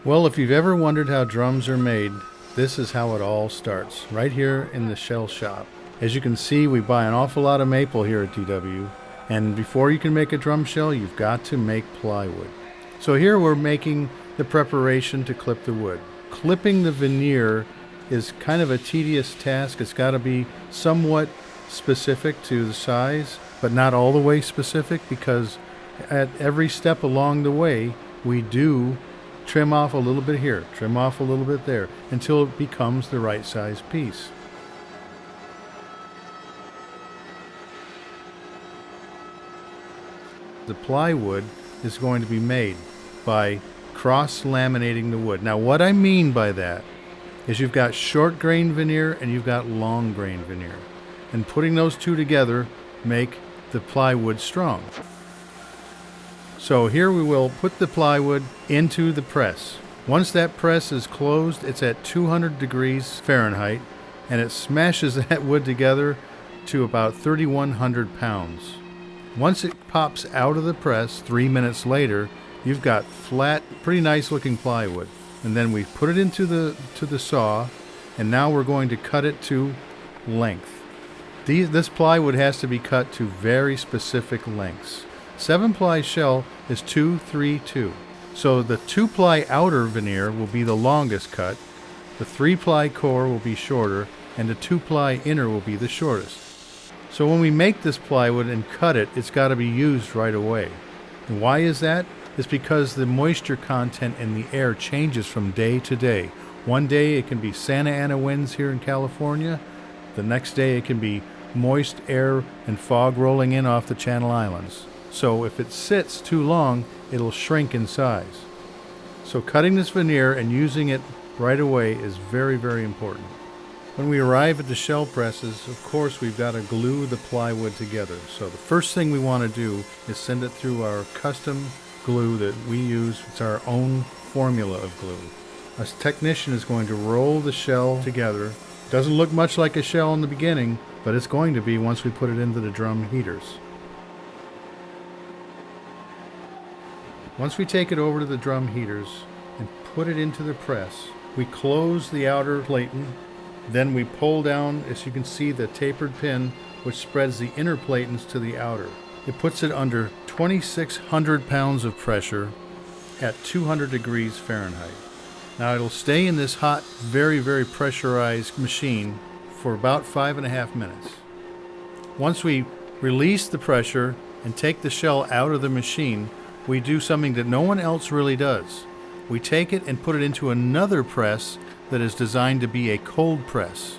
Well, if you've ever wondered how drums are made, this is how it all starts, right here in the shell shop. As you can see, we buy an awful lot of maple here at DW, and before you can make a drum shell, you've got to make plywood. So here we're making the preparation to clip the wood. Clipping the veneer is kind of a tedious task. It's got to be somewhat specific to the size, but not all the way specific, because at every step along the way, we do trim off a little bit here, trim off a little bit there, until it becomes the right size piece. The plywood is going to be made by cross-laminating the wood. Now what I mean by that is you've got short grain veneer and you've got long grain veneer. And putting those two together make the plywood strong. So here we will put the plywood into the press. Once that press is closed, it's at 200 degrees Fahrenheit, and it smashes that wood together to about 3,100 pounds. Once it pops out of the press 3 minutes later, you've got flat, pretty nice looking plywood. And then we put it into the saw, and now we're going to cut it to length. This plywood has to be cut to very specific lengths. 7-ply shell is 2-3-2. So the 2-ply outer veneer will be the longest cut, the 3-ply core will be shorter, and the 2-ply inner will be the shortest. So when we make this plywood and cut it, it's got to be used right away. And why is that? It's because the moisture content in the air changes from day to day. One day it can be Santa Ana winds here in California. The next day it can be moist air and fog rolling in off the Channel Islands. So if it sits too long, it'll shrink in size. So cutting this veneer and using it right away is very, very important. When we arrive at the shell presses, of course, we've got to glue the plywood together. So the first thing we want to do is send it through our custom glue that we use. It's our own formula of glue. A technician is going to roll the shell together. Doesn't look much like a shell in the beginning, but it's going to be once we put it into the drum heaters. Once we take it over to the drum heaters and put it into the press, we close the outer platen. Then we pull down, as you can see, the tapered pin, which spreads the inner platens to the outer. It puts it under 2,600 pounds of pressure at 200 degrees Fahrenheit. Now it'll stay in this hot, very, very pressurized machine for about 5.5 minutes. Once we release the pressure and take the shell out of the machine, we do something that no one else really does. We take it and put it into another press that is designed to be a cold press.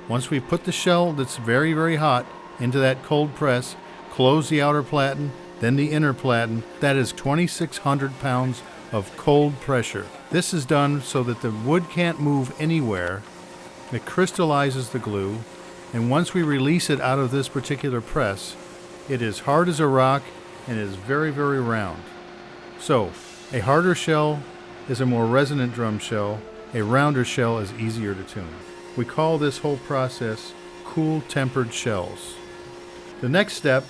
Once we put the shell that's very, very hot into that cold press, close the outer platen, then the inner platen, that is 2,600 pounds of cold pressure. This is done so that the wood can't move anywhere. It crystallizes the glue, and once we release it out of this particular press, it is hard as a rock and is very, very round. So, a harder shell is a more resonant drum shell. A rounder shell is easier to tune. We call this whole process cool tempered shells. The next step,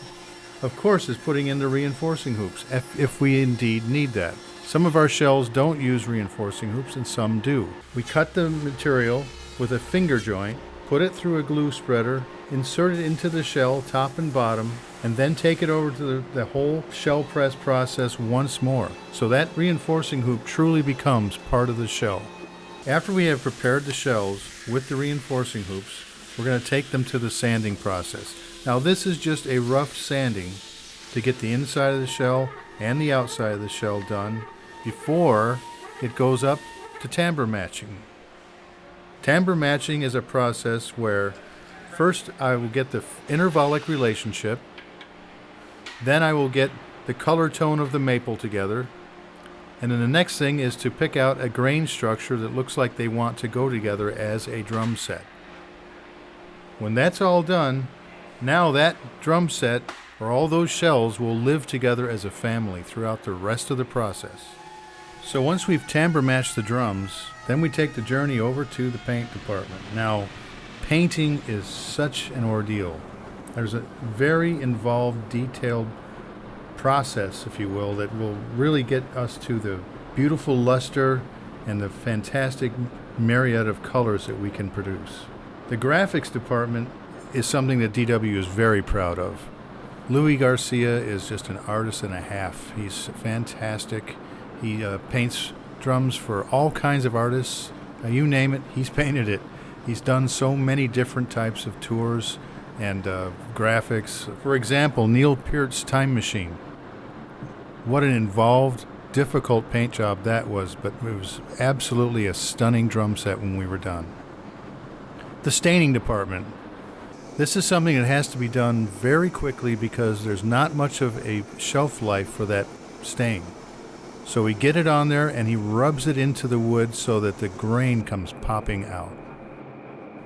of course, is putting in the reinforcing hoops, if we indeed need that. Some of our shells don't use reinforcing hoops and some do. We cut the material with a finger joint, put it through a glue spreader, insert it into the shell, top and bottom, and then take it over to the whole shell press process once more. So that reinforcing hoop truly becomes part of the shell. After we have prepared the shells with the reinforcing hoops, we're going to take them to the sanding process. Now this is just a rough sanding to get the inside of the shell and the outside of the shell done before it goes up to timbre matching. Timbre matching is a process where first I will get the intervallic relationship, then I will get the color tone of the maple together, and then the next thing is to pick out a grain structure that looks like they want to go together as a drum set. When that's all done, now that drum set, or all those shells, will live together as a family throughout the rest of the process. So once we've timbre matched the drums, then we take the journey over to the paint department. Now, painting is such an ordeal. There's a very involved, detailed process, if you will, that will really get us to the beautiful luster and the fantastic myriad of colors that we can produce. The graphics department is something that DW is very proud of. Louis Garcia is just an artist and a half. He's fantastic. He paints drums for all kinds of artists. You name it, he's painted it. He's done so many different types of tours and graphics. For example, Neil Peart's Time Machine. What an involved, difficult paint job that was, but it was absolutely a stunning drum set when we were done. The staining department. This is something that has to be done very quickly because there's not much of a shelf life for that stain. So we get it on there and he rubs it into the wood so that the grain comes popping out.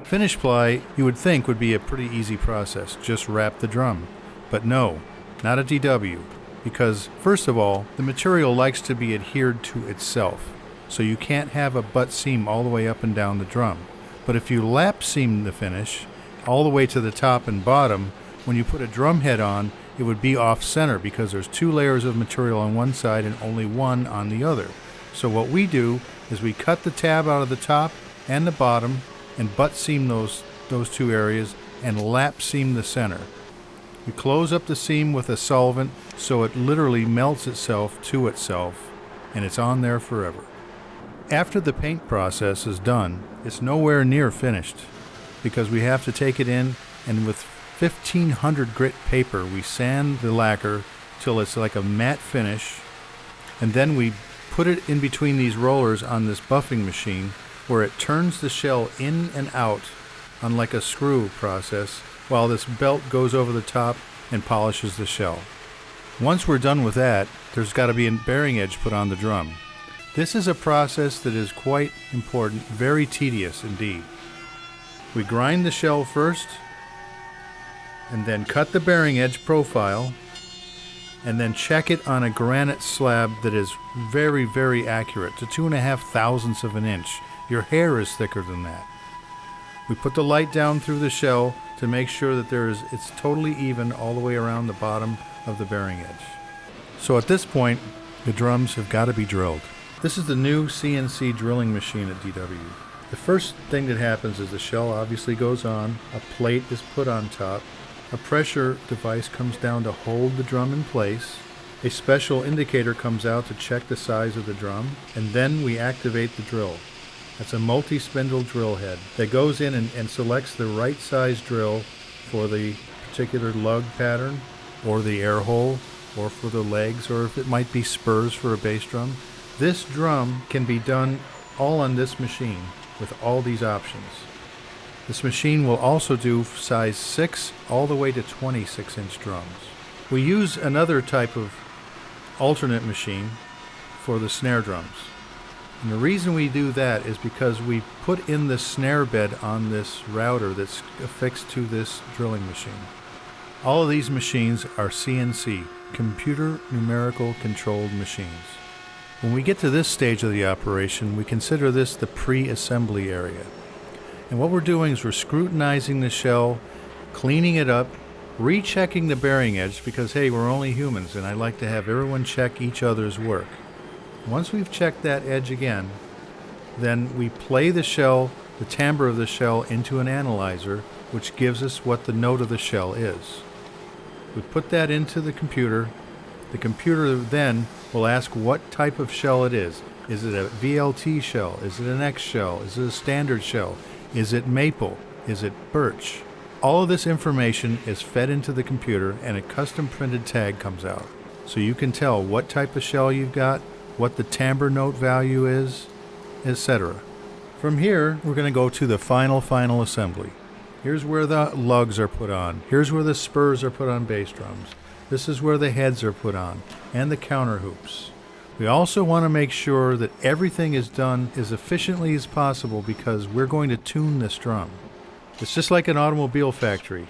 Finish ply, you would think, would be a pretty easy process. Just wrap the drum. But no, not at DW. Because, first of all, the material likes to be adhered to itself. So you can't have a butt seam all the way up and down the drum. But if you lap seam the finish, all the way to the top and bottom, when you put a drum head on, it would be off center because there's 2 layers of material on one side and only 1 on the other. So what we do is we cut the tab out of the top and the bottom and butt seam those 2 areas and lap seam the center. We close up the seam with a solvent so it literally melts itself to itself and it's on there forever. After the paint process is done, it's nowhere near finished because we have to take it in and with 1500 grit paper we sand the lacquer till it's like a matte finish, and then we put it in between these rollers on this buffing machine where it turns the shell in and out on like a screw process while this belt goes over the top and polishes the shell. Once we're done with that, there's got to be a bearing edge put on the drum. This is a process that is quite important, very tedious indeed. We grind the shell first, and then cut the bearing edge profile, and then check it on a granite slab that is very, very accurate, to 2.5 thousandths of an inch. Your hair is thicker than that. We put the light down through the shell to make sure that it's totally even all the way around the bottom of the bearing edge. So at this point, the drums have got to be drilled. This is the new CNC drilling machine at DW. The first thing that happens is the shell obviously goes on, a plate is put on top, a pressure device comes down to hold the drum in place, a special indicator comes out to check the size of the drum, and then we activate the drill. That's a multi-spindle drill head that goes in and selects the right size drill for the particular lug pattern, or the air hole, or for the legs, or if it might be spurs for a bass drum. This drum can be done all on this machine with all these options. This machine will also do size 6 all the way to 26-inch drums. We use another type of alternate machine for the snare drums. And the reason we do that is because we put in the snare bed on this router that's affixed to this drilling machine. All of these machines are CNC, computer numerical controlled machines. When we get to this stage of the operation, we consider this the pre-assembly area. And what we're doing is we're scrutinizing the shell, cleaning it up, rechecking the bearing edge because, hey, we're only humans and I like to have everyone check each other's work. Once we've checked that edge again, then we play the shell, the timbre of the shell, into an analyzer, which gives us what the note of the shell is. We put that into the computer. The computer then will ask what type of shell it is. Is it a VLT shell? Is it an X shell? Is it a standard shell? Is it maple? Is it birch? All of this information is fed into the computer and a custom printed tag comes out. So you can tell what type of shell you've got, what the timbre note value is, etc. From here, we're going to go to the final assembly. Here's where the lugs are put on. Here's where the spurs are put on bass drums. This is where the heads are put on, and the counter hoops. We also want to make sure that everything is done as efficiently as possible because we're going to tune this drum. It's just like an automobile factory.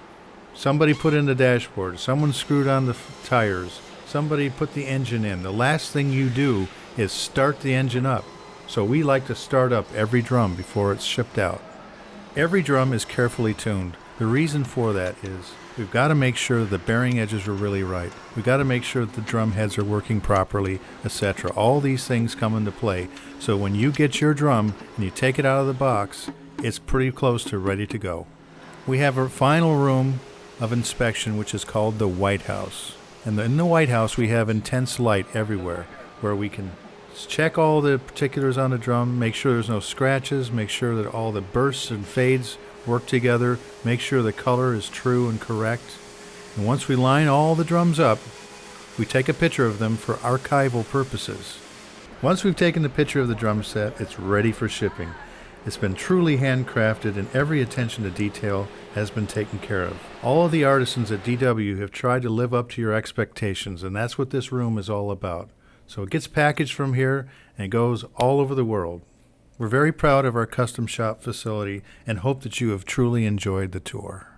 Somebody put in the dashboard, someone screwed on the tires, somebody put the engine in. The last thing you do is start the engine up. So we like to start up every drum before it's shipped out. Every drum is carefully tuned. The reason for that is we've got to make sure the bearing edges are really right. We've got to make sure that the drum heads are working properly, etc. All these things come into play. So when you get your drum and you take it out of the box, it's pretty close to ready to go. We have a final room of inspection, which is called the White House. And in the White House, we have intense light everywhere, where we can check all the particulars on the drum, make sure there's no scratches, make sure that all the bursts and fades work together, make sure the color is true and correct. And once we line all the drums up, we take a picture of them for archival purposes. Once we've taken the picture of the drum set, it's ready for shipping. It's been truly handcrafted and every attention to detail has been taken care of. All of the artisans at DW have tried to live up to your expectations, and that's what this room is all about. So it gets packaged from here and goes all over the world. We're very proud of our custom shop facility and hope that you have truly enjoyed the tour.